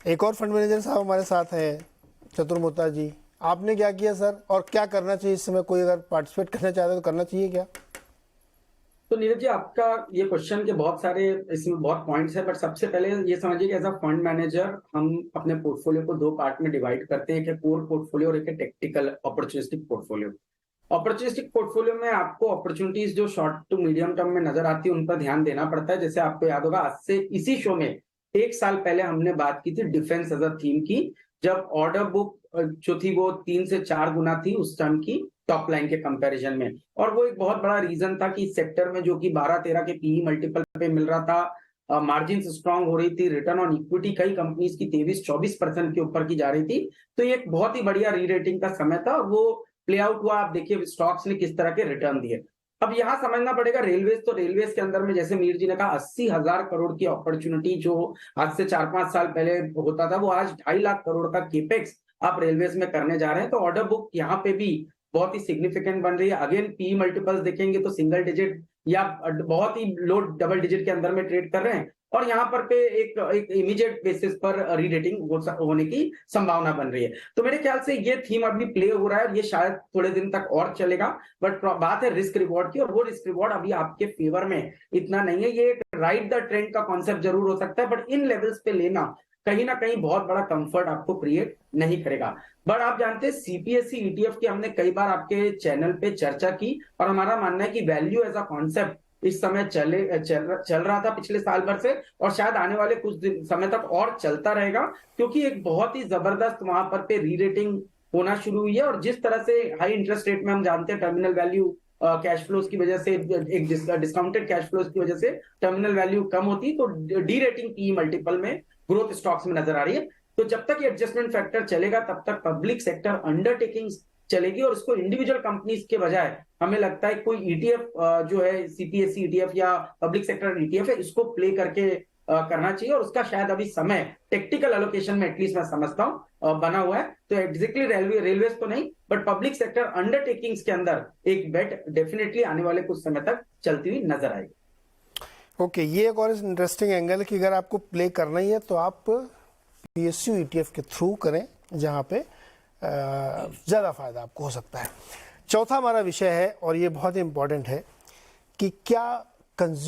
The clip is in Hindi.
एक और फंड मैनेजर साहब हमारे साथ हैं, चतुर मोहता जी। आपने क्या किया सर, और क्या करना चाहिए इस समय? कोई अगर पार्टिसिपेट करना चाहता है तो करना चाहिए क्या? तो नीरज जी, आपका ये क्वेश्चन के बहुत सारे इसमें बहुत पॉइंट्स है, बट सबसे पहले ये समझिए कि एज अ फंड मैनेजर हम अपने पोर्टफोलियो को दो पार्ट में डिवाइड करते हैं। एक है कोर पोर्टफोलियो और एक है tactical opportunistic portfolio. Opportunistic portfolio में आपको अपॉर्चुनिटीज जो शॉर्ट टू मीडियम टर्म में नजर आती है उन पर ध्यान देना पड़ता है। जैसे आपको याद होगा, आज से इसी शो में 1 साल पहले हमने बात की थी डिफेंस एज अ थीम की, जब ऑर्डर बुक जो थी वो 3 से 4 गुना थी उस टाइम की टॉप लाइन के कंपैरिजन में। और वो एक बहुत बड़ा रीजन था कि इस सेक्टर में जो कि 12-13 के पीई मल्टीपल पे मिल रहा था, मार्जिन स्ट्रांग हो रही थी, रिटर्न ऑन इक्विटी कई कंपनीज की 23-24% के ऊपर की जा रही थी। तो ये एक बहुत ही बढ़िया री रेटिंग का समय था और वो प्ले आउट हुआ। आप देखिए स्टॉक्स ने किस तरह के रिटर्न दिए। अब यहां समझना पड़ेगा रेलवेज, तो रेलवेज के अंदर में जैसे मीर जी ने कहा 80,000 करोड़ की अपॉर्चुनिटी जो आज से 4-5 साल पहले होता था, वो आज 2.5 लाख करोड़ का केपेक्स आप रेलवेज में करने जा रहे हैं। तो ऑर्डर बुक यहाँ पे भी बहुत ही सिग्निफिकेंट बन रही है। अगेन पी मल्टीपल्स देखेंगे तो सिंगल डिजिट या बहुत ही लो डबल डिजिट के अंदर में ट्रेड कर रहे हैं। और यहाँ पर पे एक इमीडिएट बेसिस पर रीरेटिंग होने की संभावना बन रही है। तो मेरे ख्याल से ये थीम अभी प्ले हो रहा है, ये शायद थोड़े दिन तक और चलेगा। बट बात है रिस्क रिवॉर्ड की, और वो रिस्क रिवॉर्ड अभी आपके फेवर में इतना नहीं है। ये एक राइड द ट्रेंड का कॉन्सेप्ट जरूर हो सकता है, बट इन लेवल्स पे लेना कहीं ना कहीं बहुत बड़ा कंफर्ट आपको क्रिएट नहीं करेगा। बट आप जानते हैं सीपीएससी ईटीएफ की हमने कई बार आपके चैनल पे चर्चा की, और हमारा मानना है कि वैल्यू एज अ कॉन्सेप्ट इस समय चल रहा था पिछले साल भर से, और शायद आने वाले कुछ दिन समय तक और चलता रहेगा, क्योंकि एक बहुत ही जबरदस्त वहां पर पे री रेटिंग होना शुरू हुई है। और जिस तरह से हाई इंटरेस्ट रेट में हम जानते हैं टर्मिनल वैल्यू कैश फ्लोज की वजह से, एक डिस्काउंटेड कैश फ्लोज की वजह से टर्मिनल वैल्यू कम होती, तो डी रेटिंग पी मल्टीपल में ग्रोथ स्टॉक्स में नजर आ रही है। तो जब तक ये एडजस्टमेंट फैक्टर चलेगा तब तक पब्लिक सेक्टर अंडरटेकिंग्स चलेगी, और उसको इंडिविजुअल कंपनीज के बजाय हमें लगता है कोई ईटीएफ जो है सीपीएससी ईटीएफ या पब्लिक सेक्टर ईटीएफ है, इसको प्ले करके करना चाहिए। और उसका शायद अभी समय टेक्टिकल एलोकेशन में एटलीस्ट मैं समझता हूं बना हुआ है। तो एग्जैक्टली रेलवेज तो नहीं, बट पब्लिक सेक्टर अंडरटेकिंग्स के अंदर एक बेट डेफिनेटली आने वाले कुछ समय तक चलती हुई नजर आएगी। ओके, ये एक और इंटरेस्टिंग एंगल है कि अगर आपको प्ले करना ही है तो आप पीएसयू ईटीएफ के थ्रू करें, जहां पे ज़्यादा फायदा आपको हो सकता है। चौथा हमारा विषय है, और ये बहुत इंपॉर्टेंट है, कि क्या